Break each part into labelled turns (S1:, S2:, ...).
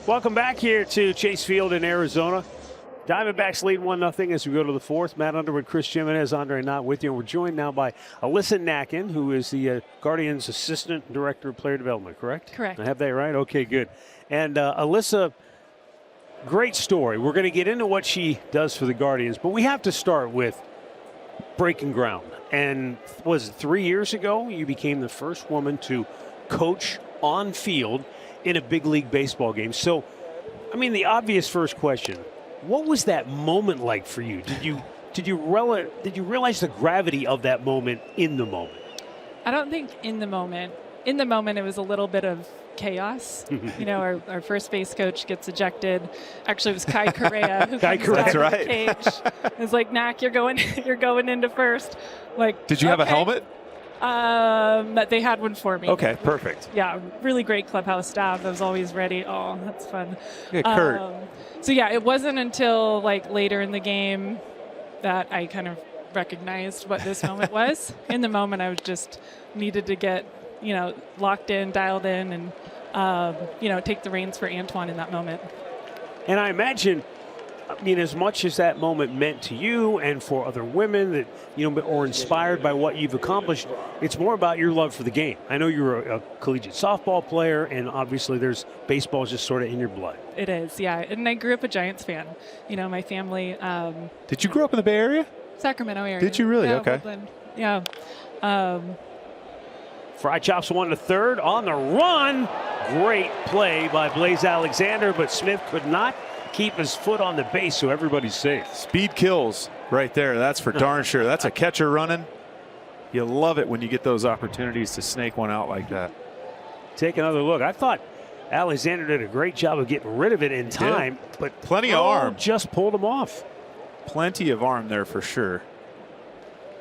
S1: Welcome back here to Chase Field in Arizona. Diamondbacks lead 1-0 as we go to the fourth. Matt Underwood, Chris Jimenez, Andre Knott with you. And we're joined now by Alyssa Nakken, who is the Guardians Assistant Director of Player Development, correct?
S2: Correct.
S1: I have that right? Okay, good. And Alyssa, great story. We're going to get into what she does for the Guardians, but we have to start with breaking ground. And was it 3 years ago you became the first woman to coach on field in a big league baseball game? So, I mean, the obvious first question, what was that moment like for you? Did you realize the gravity of that moment in the moment?
S2: I don't think in the moment. In the moment, it was a little bit of chaos. You know, our first base coach gets ejected. Actually, it was Kai Correa who comes down
S3: That's
S2: the
S3: right.
S2: cage. It's like, Knack, you're going into first. Like,
S3: did you have a helmet?
S2: They had one for me.
S3: Okay, perfect.
S2: Yeah, really great clubhouse staff. I was always ready. Oh, that's fun.
S3: Yeah, Kurt.
S2: So yeah, it wasn't until like later in the game that I kind of recognized what this moment was. In the moment, I was just needed to get, locked in, dialed in, and, take the reins for Antoine in that moment.
S1: And I imagine, as much as that moment meant to you and for other women that, or inspired by what you've accomplished, it's more about your love for the game. I know you're a collegiate softball player, and obviously there's baseball just sort of in your blood.
S2: It is, yeah. And I grew up a Giants fan. My family.
S3: Did you grow up in the Bay Area?
S2: Sacramento area.
S3: Did you really?
S2: Yeah,
S3: okay.
S2: Woodland. Yeah.
S1: Fry chops one to third on the run. Great play by Blaze Alexander, but Smith could not keep his foot on the base, so everybody's safe.
S3: Speed kills right there. That's for darn sure. That's a catcher running. You love it when you get those opportunities to snake one out like that.
S1: Take another look. I thought Alexander did a great job of getting rid of it in time, but
S3: plenty of arm.
S1: Just pulled him off.
S3: Plenty of arm there for sure.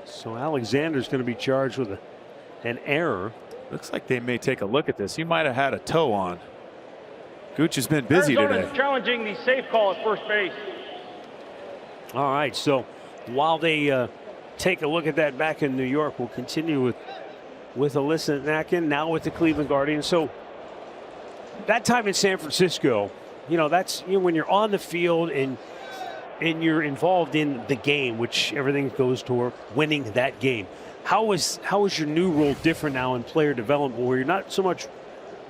S1: So Alexander's going to be charged with an error.
S3: Looks like they may take a look at this. He might have had a toe on. Gooch has been busy
S4: Arizona's
S3: today.
S4: Challenging the safe call at first base.
S1: All right, so while they take a look at that back in New York, we'll continue with Alyssa Nakken, now with the Cleveland Guardians. So that time in San Francisco, that's when you're on the field and you're involved in the game, which everything goes toward winning that game. How is your new role different now in player development, where you're not so much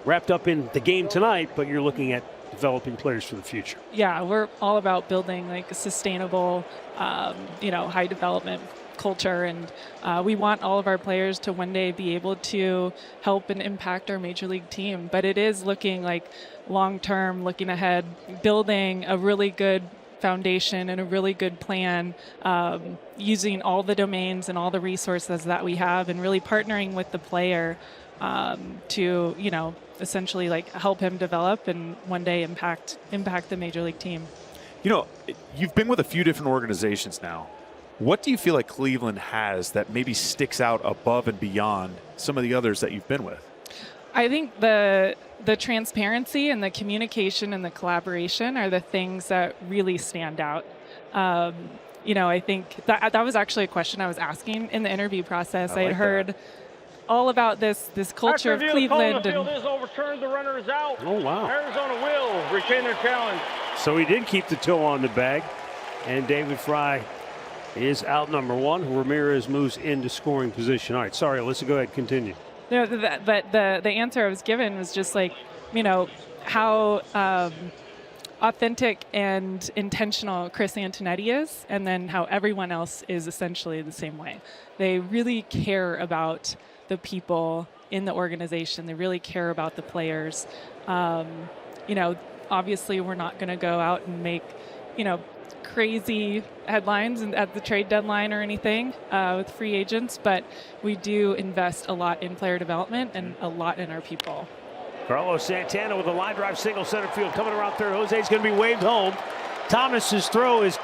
S1: wrapped up in the game tonight, but you're looking at developing players for the future?
S2: Yeah, we're all about building like a sustainable, high development culture, and we want all of our players to one day be able to help and impact our major league team. But it is looking like long term, looking ahead, building a really good foundation and a really good plan, using all the domains and all the resources that we have, and really partnering with the player to essentially like help him develop and one day impact the major league team.
S3: You've been with a few different organizations now. What do you feel like Cleveland has that maybe sticks out above and beyond some of the others that you've been with?
S2: I think the transparency and the communication and the collaboration are the things that really stand out. I think that was actually a question I was asking in the interview process. I had heard all about this culture of Cleveland.
S4: The field is overturned. The runner is out.
S1: Oh, wow.
S4: Arizona will retain their challenge.
S1: So he did keep the toe on the bag, and David Fry is out number one. Ramirez moves into scoring position. All right, sorry, Alyssa, go ahead, continue.
S2: No, but the answer I was given was just like, how authentic and intentional Chris Antonetti is, and then how everyone else is essentially the same way. They really care about the people in the organization. They really care about the players. Obviously we're not going to go out and make, crazy headlines at the trade deadline or anything with free agents, but we do invest a lot in player development and a lot in our people.
S1: Carlos Santana with a line drive single center field coming around third. Jose's going to be waved home. Thomas's throw is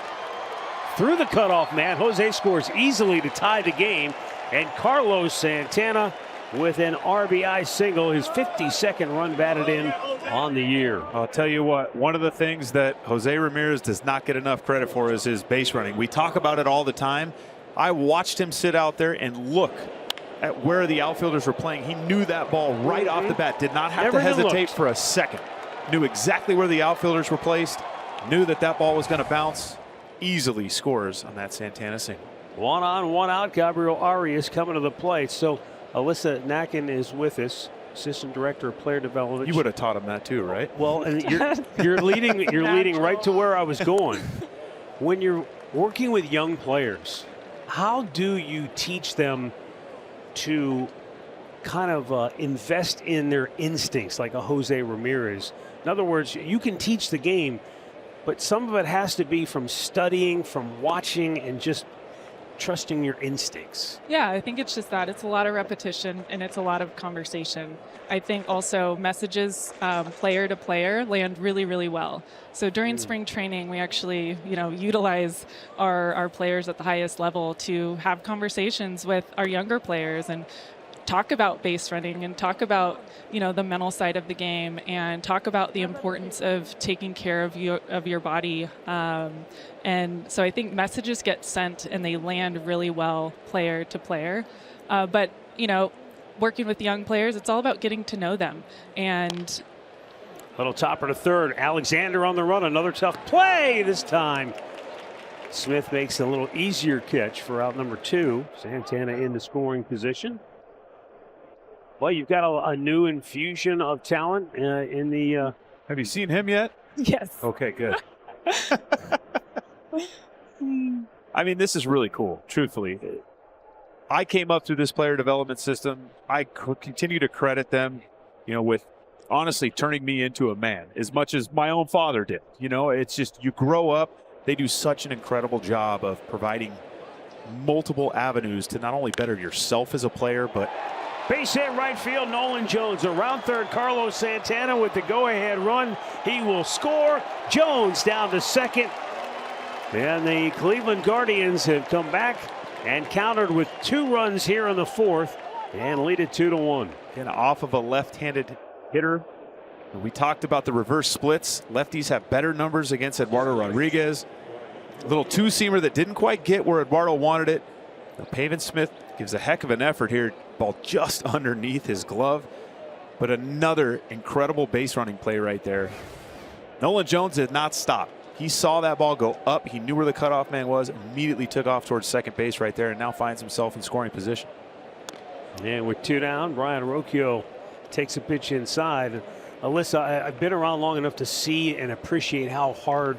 S1: through the cutoff man. Jose scores easily to tie the game, and Carlos Santana with an RBI single, his 52nd run batted in on the year.
S3: I'll tell you what, one of the things that Jose Ramirez does not get enough credit for is his base running. We talk about it all the time. I watched him sit out there and look at where the outfielders were playing. He knew that ball right off the bat, did not have to hesitate for a second. knew exactly where the outfielders were placed, knew that that ball was going to bounce. Easily scores on that Santana single.
S1: 1 on, 1 out. Gabriel ARI is coming to the plate. So Alyssa Nakken is with us, Assistant Director of Player Development.
S3: You would have taught him that too, right?
S1: Well, and you're leading. You're leading right to where I was going. When you're working with young players, how do you teach them to kind of invest in their instincts, like a Jose Ramirez? In other words, you can teach the game, but some of it has to be from studying, from watching, and just trusting your instincts.
S2: Yeah, I think it's just that. It's a lot of repetition and it's a lot of conversation. I think also messages player to player land really, really well. So during spring training, we actually, utilize our players at the highest level to have conversations with our younger players and talk about base running and talk about, the mental side of the game and talk about the importance of taking care of your body. And so I think messages get sent and they land really well player to player. But, working with young players, it's all about getting to know them. And
S1: little topper to third. Alexander on the run. Another tough play this time. Smith makes a little easier catch for out number 2. Santana in the scoring position. Well, you've got a new infusion of talent in the.
S3: Have you seen him yet?
S2: yes.
S3: Okay, good. I mean, this is really cool, truthfully. I came up through this player development system. I continue to credit them, with honestly turning me into a man as much as my own father did. It's just you grow up. They do such an incredible job of providing multiple avenues to not only better yourself as a player, but
S1: base hit right field. Nolan Jones around third. Carlos Santana with the go-ahead run. He will score. Jones down to second. And the Cleveland Guardians have come back and countered with 2 runs here in the 4th and lead it 2-1.
S3: Again, off of a left-handed hitter. We talked about the reverse splits. Lefties have better numbers against Eduardo Rodriguez. A little two-seamer that didn't quite get where Eduardo wanted it. Now, Pavin Smith gives a heck of an effort here. Ball just underneath his glove. But another incredible base running play right there. Nolan Jones did not stop. He saw that ball go up. He knew where the cutoff man was. Immediately took off towards second base right there and now finds himself in scoring position.
S1: And with 2 down, Brian Rocchio takes a pitch inside. Alyssa, I've been around long enough to see and appreciate how hard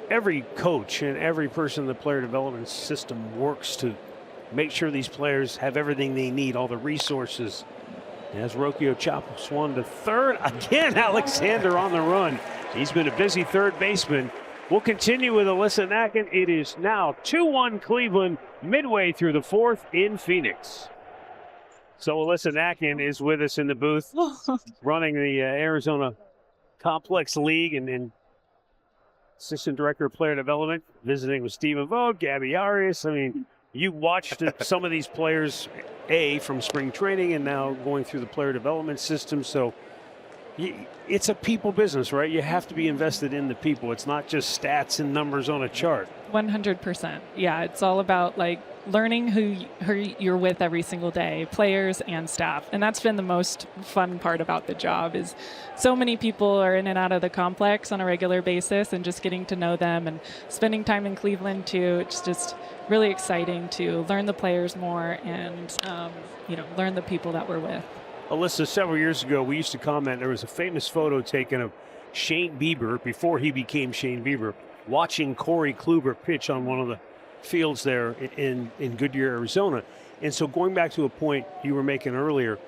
S1: every coach and every person in the player development system works to make sure these players have everything they need, all the resources. As Rocchio chops one to third. Again, Alexander on the run. He's been a busy third baseman. We'll continue with Alyssa Nakken. It is now 2-1 Cleveland midway through the 4th in Phoenix. So Alyssa Nakken is with us in the booth running the Arizona Complex League and Assistant Director of Player Development, visiting with Stephen Vogt, Gabby Arias. I mean, you watched some of these players, from spring training and now going through the player development system. So it's a people business, right? You have to be invested in the people. It's not just stats and numbers on a chart.
S2: 100%. Yeah, it's all about learning who you're with every single day, players and staff. And that's been the most fun part about the job is so many people are in and out of the complex on a regular basis and just getting to know them and spending time in Cleveland too. It's just really exciting to learn the players more and, learn the people that we're with.
S1: Alyssa, several years ago, we used to comment, there was a famous photo taken of Shane Bieber, before he became Shane Bieber, watching Corey Kluber pitch on one of the fields there in Goodyear, Arizona. And so going back to a point you were making earlier,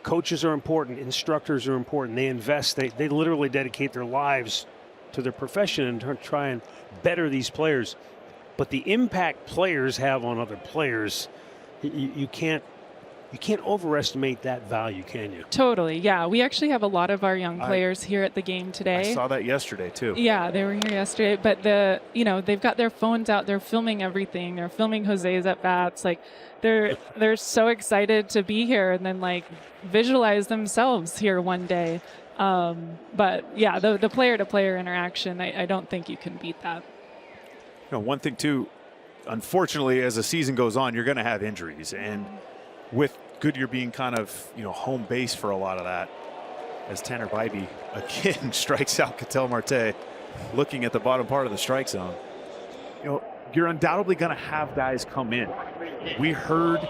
S1: coaches are important, instructors are important. They invest, they literally dedicate their lives to their profession and try and better these players. But the impact players have on other players, you can't overestimate that value, can you?
S2: Totally, yeah. We actually have a lot of our young players here at the game today.
S3: I saw that yesterday, too.
S2: Yeah, they were here yesterday. But they've got their phones out. They're filming everything. They're filming Jose's at-bats. They're so excited to be here and then, visualize themselves here one day. But, yeah, the player-to-player interaction, I don't think you can beat that.
S3: One thing, too, unfortunately, as the season goes on, you're going to have injuries. And with Goodyear being kind of, home base for a lot of that, as Tanner Bybee again strikes out Ketel Marte, looking at the bottom part of the strike zone. You know, you're undoubtedly going to have guys come in. We heard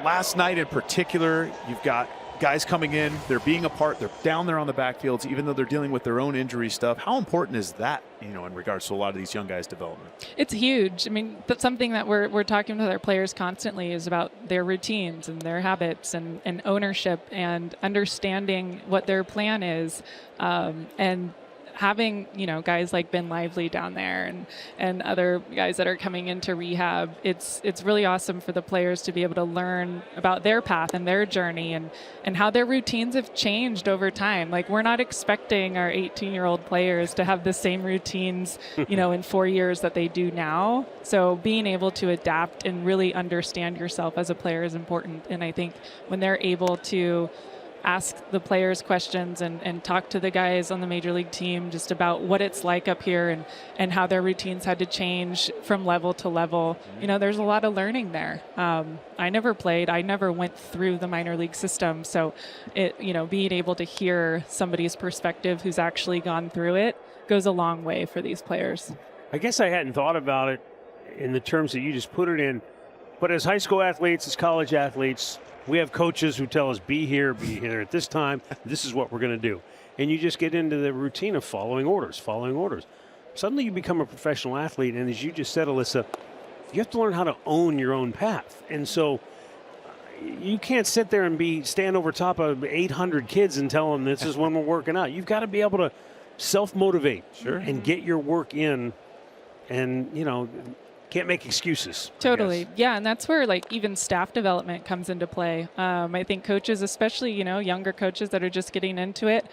S3: last night in particular, you've got guys coming in, they're being a part, they're down there on the backfields, even though they're dealing with their own injury stuff. How important is that, you know, in regards to a lot of these young guys' development?
S2: It's huge. I mean, that's something that we're talking with our players constantly is about their routines and their habits and ownership and understanding what their plan is, and having, you know, guys like Ben Lively down there and other guys that are coming into rehab, it's really awesome for the players to be able to learn about their path and their journey and how their routines have changed over time. Like, we're not expecting our 18-year-old players to have the same routines, you know, in 4 years that they do now. So being able to adapt and really understand yourself as a player is important. And I think when they're able to ask the players questions and talk to the guys on the major league team just about what it's like up here and how their routines had to change from level to level. You know, there's a lot of learning there. I never played. I never went through the minor league system. So being able to hear somebody's perspective who's actually gone through it goes a long way for these players.
S1: I guess I hadn't thought about it in the terms that you just put it in. But as high school athletes, as college athletes, we have coaches who tell us, be here at this time. This is what we're going to do. And you just get into the routine of following orders. Suddenly you become a professional athlete. And as you just said, Alyssa, you have to learn how to own your own path. And so you can't sit there and stand over top of 800 kids and tell them this is when we're working out. You've got to be able to self-motivate and get your work in and, you know, can't make excuses.
S2: Totally. Yeah. And that's where like even staff development comes into play. I think coaches, especially, you know, younger coaches that are just getting into it,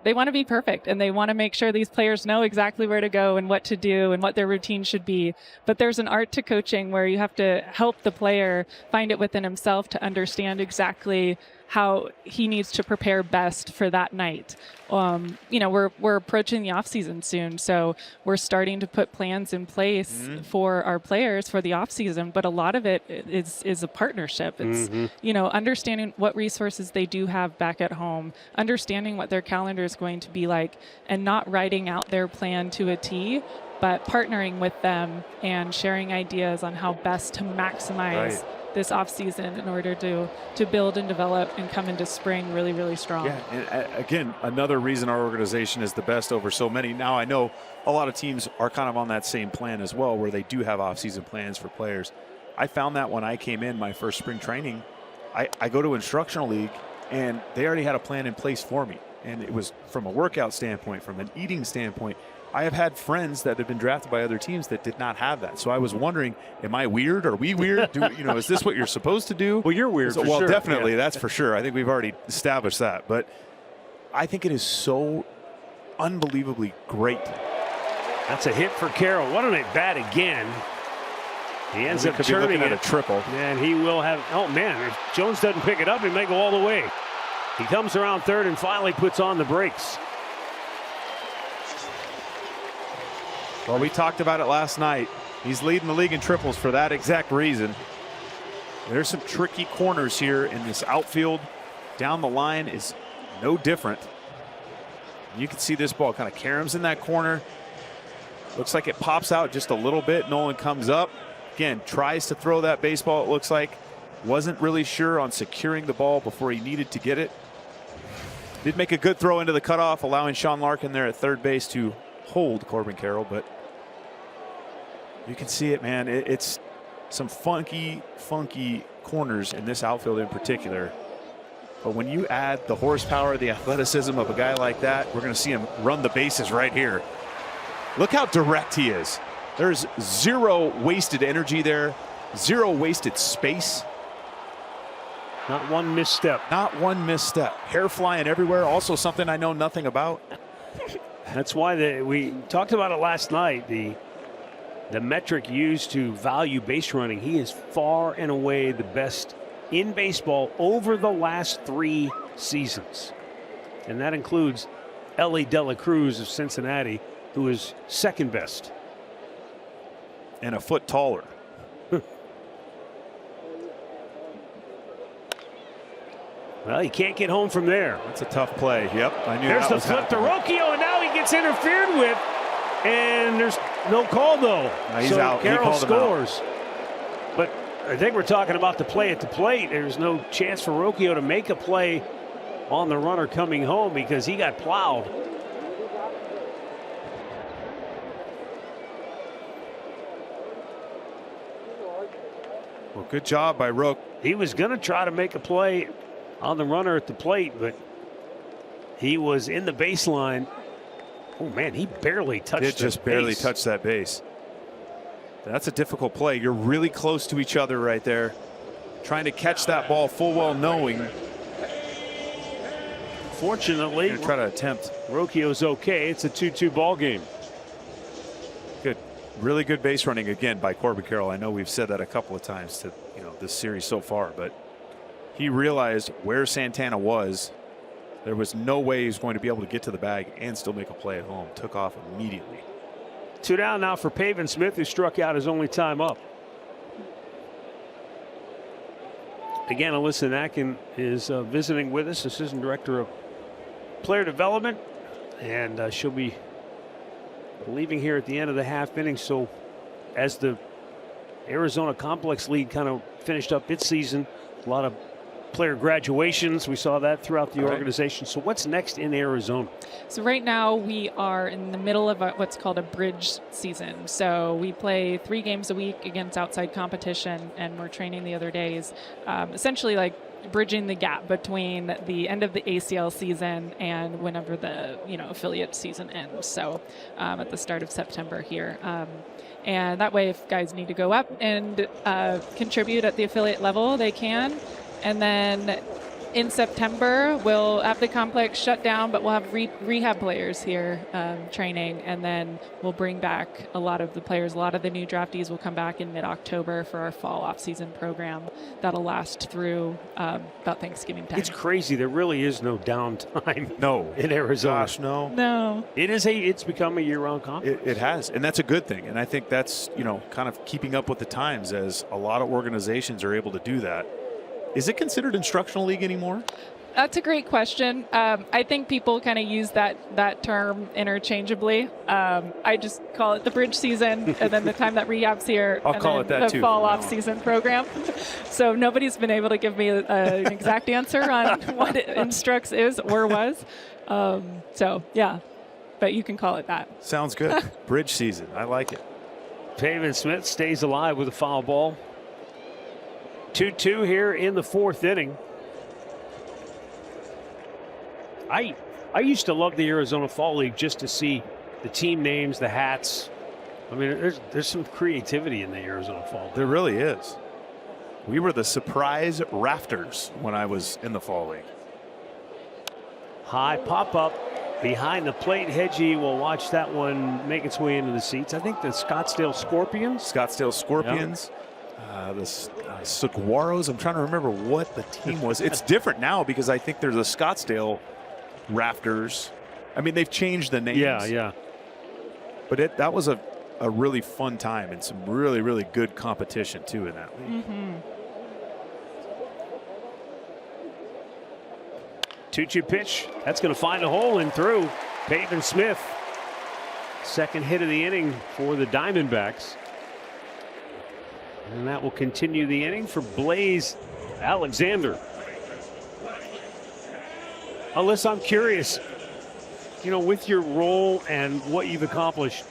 S2: they want to be perfect and they want to make sure these players know exactly where to go and what to do and what their routine should be. But there's an art to coaching where you have to help the player find it within himself to understand exactly how he needs to prepare best for that night. We're approaching the off season soon, so we're starting to put plans in place for our players for the off season. But a lot of it is a partnership. It's understanding what resources they do have back at home, understanding what their calendar is going to be like, and not writing out their plan to a T, but partnering with them and sharing ideas on how best to maximize this off season in order to build and develop and come into spring really, really strong.
S3: Yeah, and again, another reason our organization is the best over so many. Now, I know a lot of teams are kind of on that same plan as well, where they do have off-season plans for players. I found that when I came in my first spring training, I go to instructional league, and they already had a plan in place for me. And it was from a workout standpoint, from an eating standpoint. I have had friends that have been drafted by other teams that did not have that. So I was wondering, am I weird? Are we weird? Is this what you're supposed to do?
S1: Well, you're weird.
S3: So,
S1: for sure.
S3: Definitely. Yeah. That's for sure. I think we've already established that. But I think it is so unbelievably great.
S1: That's a hit for Carroll. What an at bat again. He ends up turning
S3: at a triple.
S1: And he will have, oh man, if Jones doesn't pick it up, he may go all the way. He comes around third and finally puts on the brakes.
S3: Well, we talked about it last night. He's leading the league in triples for that exact reason. There's some tricky corners here in this outfield. Down the line is no different. You can see this ball kind of caroms in that corner. Looks like it pops out just a little bit. Nolan comes up. Again, tries to throw that baseball, it looks like. Wasn't really sure on securing the ball before he needed to get it. Did make a good throw into the cutoff, allowing Sean Larkin there at third base to hold Corbin Carroll, but you can see it, man. It's some funky corners in this outfield in particular. But when you add the horsepower, the athleticism of a guy like that, we're going to see him run the bases right here. Look how direct he is. There's zero wasted energy there, zero wasted space.
S1: Not one misstep.
S3: Not one misstep. Hair flying everywhere. Also something I know nothing about.
S1: That's why we talked about it last night. The metric used to value base running, he is far and away the best in baseball over the last 3 seasons. And that includes Ellie De La Cruz of Cincinnati, who is second best.
S3: And a foot taller.
S1: Well, he can't get home from there.
S3: That's a tough play. Yep, I knew
S1: There's
S3: that
S1: the
S3: was
S1: flip to
S3: happening.
S1: Rocchio, and now he gets interfered with. And there's no call, though.
S3: He's
S1: so
S3: out. He
S1: Carroll
S3: called him out.
S1: scores. But I think we're talking about the play at the plate. There's no chance for Rocchio to make a play on the runner coming home because he got plowed.
S3: Well, good job by Rook.
S1: He was going to try to make a play on the runner at the plate, but he was in the baseline. Oh, man, he barely touched
S3: Did just barely
S1: base.
S3: touch that base. That's a difficult play. You're really close to each other right there. Trying to catch that ball full well knowing.
S1: Fortunately,
S3: You're gonna try to attempt.
S1: Rocchio's okay. It's a 2-2 ball game.
S3: Good. Really good base running again by Corbin Carroll. I know we've said that a couple of times to this series so far, but he realized where Santana was. There was no way he was going to be able to get to the bag and still make a play at home. Took off immediately.
S1: 2 down now for Pavin Smith, who struck out his only time up. Again, Alyssa Nakken is visiting with us, Assistant Director of Player Development, and she'll be leaving here at the end of the half inning. So as the Arizona Complex League kind of finished up its season, a lot of player graduations. We saw that throughout the organization. So what's next in Arizona?
S2: So right now we are in the middle of what's called a bridge season. So we play 3 games a week against outside competition, and we're training the other days, essentially like bridging the gap between the end of the ACL season and whenever the affiliate season ends. So at the start of September here. And that way, if guys need to go up and contribute at the affiliate level, they can. And then in September, we'll have the complex shut down, but we'll have rehab players here training. And then we'll bring back a lot of the players. A lot of the new draftees will come back in mid-October for our fall off-season program. That'll last through about Thanksgiving time.
S1: It's crazy. There really is no downtime.
S3: No.
S1: In Arizona.
S3: Gosh, no.
S2: No.
S1: It's become a year-round complex.
S3: It has, and that's a good thing. And I think that's, kind of keeping up with the times as a lot of organizations are able to do that. Is it considered instructional league anymore?
S2: That's a great question. I think people kind of use that term interchangeably. I just call it the bridge season, and then the time that rehab's here,
S3: I'll
S2: and
S3: call
S2: then
S3: it that
S2: the
S3: too,
S2: fall
S3: from now
S2: off season program. So nobody's been able to give me an exact answer on what instructs is or was. So yeah, but you can call it that.
S3: Sounds good. Bridge season. I like it.
S1: Pavin Smith stays alive with a foul ball. 2-2 here in the 4th inning. I used to love the Arizona Fall League just to see the team names, the hats. I mean, there's some creativity in the Arizona Fall League.
S3: There really is. We were the surprise rafters when I was in the Fall League.
S1: High pop-up behind the plate. Hedgie will watch that one make its way into the seats. I think the Scottsdale Scorpions.
S3: Scottsdale Scorpions. The Saguaros. I'm trying to remember what the team was. It's different now because I think there's a Scottsdale Rafters. I mean, they've changed the names.
S1: Yeah.
S3: But that was a really fun time and some really, really good competition too in that league.
S2: Mm-hmm.
S1: 2-2 pitch. That's going to find a hole and through. Pavin Smith. Second hit of the inning for the Diamondbacks. And that will continue the inning for Blaze Alexander. Alyssa, I'm curious, with your role and what you've accomplished,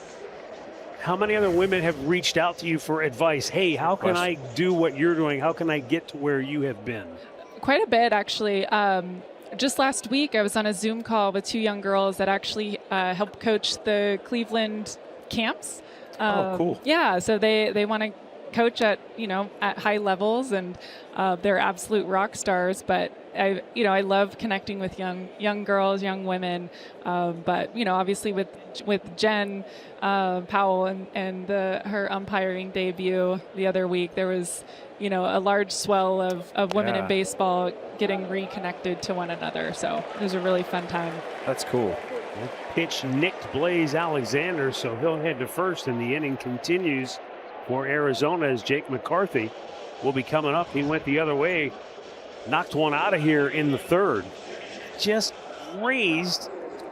S1: how many other women have reached out to you for advice? Hey, how can I do what you're doing? How can I get to where you have been?
S2: Quite a bit, actually. Just last week, I was on a Zoom call with 2 young girls that actually helped coach the Cleveland camps.
S3: Oh, cool.
S2: Yeah, so they want to coach at high levels, and they're absolute rock stars. But I love connecting with young girls, young women. But obviously with Jen Powell and her umpiring debut the other week, there was a large swell of women in baseball getting reconnected to one another. So it was a really fun time.
S3: That's cool.
S1: That pitch nicked Blaze Alexander, so he'll head to first, and the inning continues for Arizona as Jake McCarthy will be coming up. He went the other way knocked one out of here in the third. Just raised.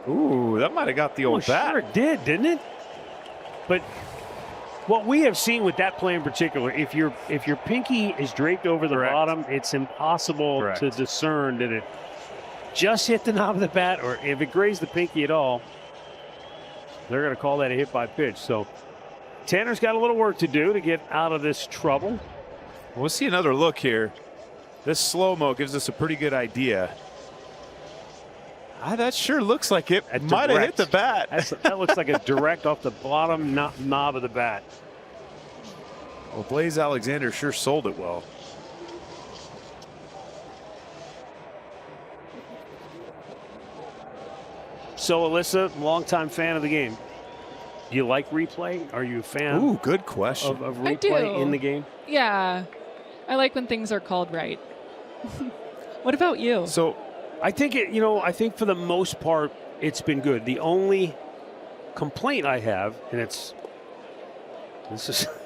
S3: Ooh, that might have got the old bat.
S1: Sure it did, didn't it? But what we have seen with that play in particular, if your pinky is draped over the bottom, it's impossible to discern that it just hit the knob of the bat, or if it grazed the pinky at all, they're going to call that a hit by pitch. So Tanner's got a little work to do to get out of this trouble.
S3: We'll see another look here. This slow-mo gives us a pretty good idea. That sure looks like it might have hit the bat.
S1: That looks like a direct off the bottom knob of the bat.
S3: Well, Blaze Alexander sure sold it well.
S1: So, Alyssa, longtime fan of the game. Do you like replay? Are you a fan?
S3: Ooh, good question.
S1: Of replay in the game?
S2: Yeah. I like when things are called right. What about you?
S3: So,
S1: I think I think for the most part, it's been good. The only complaint I have, and this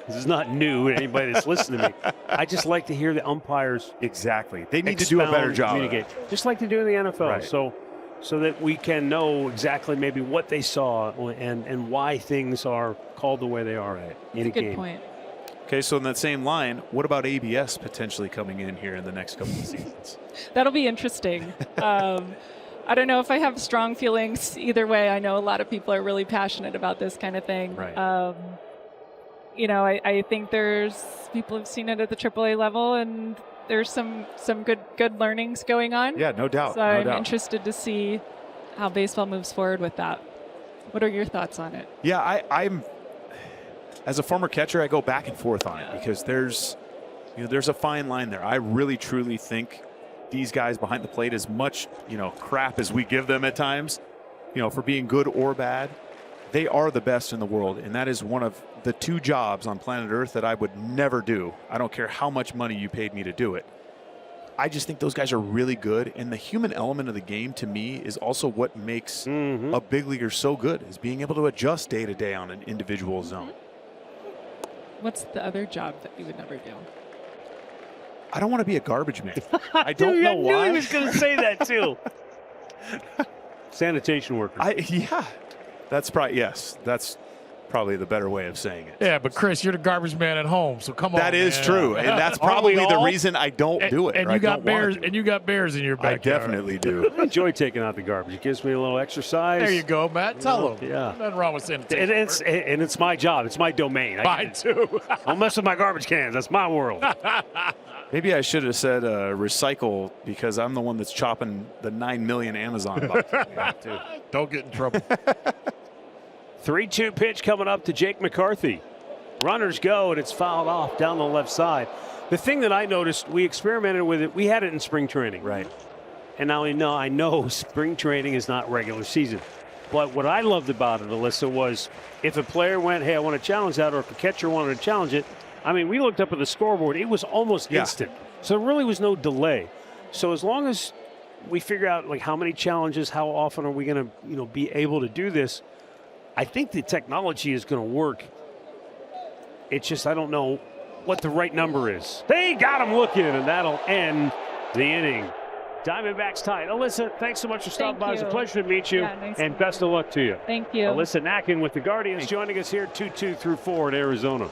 S1: is not new to anybody that's listening to me. I just like to hear the umpires.
S3: Exactly. They need to do a better job.
S1: Communicate, just like they do in the NFL.
S3: Right.
S1: So that we can know exactly maybe what they saw and why things are called the way they are in a game.
S2: Good point.
S3: Okay, so in that same line, what about ABS potentially coming in here in the next couple of seasons?
S2: That'll be interesting. I don't know if I have strong feelings either way. I know a lot of people are really passionate about this kind of thing.
S3: Right.
S2: I think there's people have seen it at the AAA level, and there's some good learnings going on.
S3: Yeah, no doubt.
S2: So I'm interested to see how baseball moves forward with that. What are your thoughts on it?
S3: Yeah, I'm as a former catcher, I go back and forth on it because there's a fine line there. I really truly think these guys behind the plate, as much crap as we give them at times, for being good or bad, they are the best in the world, and that is one of the two jobs on planet Earth that I would never do. I don't care how much money you paid me to do it. I just think those guys are really good, and the human element of the game to me is also what makes a big leaguer so good, is being able to adjust day to day on an individual zone.
S2: What's the other job that you would never do?
S3: I don't want to be a garbage man. I don't know why.
S1: I knew he was going to say that too. Sanitation worker.
S3: That's probably the better way of saying it.
S5: Yeah, but Chris, you're the garbage man at home, so come on.
S3: That is true, and that's probably the reason I don't do it.
S5: And you got bears, and you got bears in your backyard.
S3: I definitely do.
S1: I enjoy taking out the garbage. It gives me a little exercise.
S5: There you go, Matt. Tell them.
S1: Yeah.
S5: Nothing wrong with sanitation.
S1: And it's my job. It's my domain.
S5: Mine too.
S1: I'll mess with my garbage cans. That's my world.
S3: Maybe I should have said recycle, because I'm the one that's chopping the 9 million Amazon boxes. Too.
S5: Don't get in trouble.
S1: 3-2 pitch coming up to Jake McCarthy. Runners go, and it's fouled off down the left side. The thing that I noticed, we experimented with it. We had it in spring training.
S3: Right.
S1: And now I know spring training is not regular season. But what I loved about it, Alyssa, was if a player went, hey, I want to challenge that, or if a catcher wanted to challenge it, I mean, we looked up at the scoreboard. It was almost instant. So there really was no delay. So as long as we figure out like how many challenges, how often are we going to be able to do this, I think the technology is going to work. It's just I don't know what the right number is. They got him looking, and that'll end the inning. Diamondbacks tied. Alyssa, thanks so much for stopping by. It's a pleasure to meet you, and best of luck to you.
S2: Thank you.
S1: Alyssa Nakken with the Guardians joining us here 2-2 through 4 at Arizona.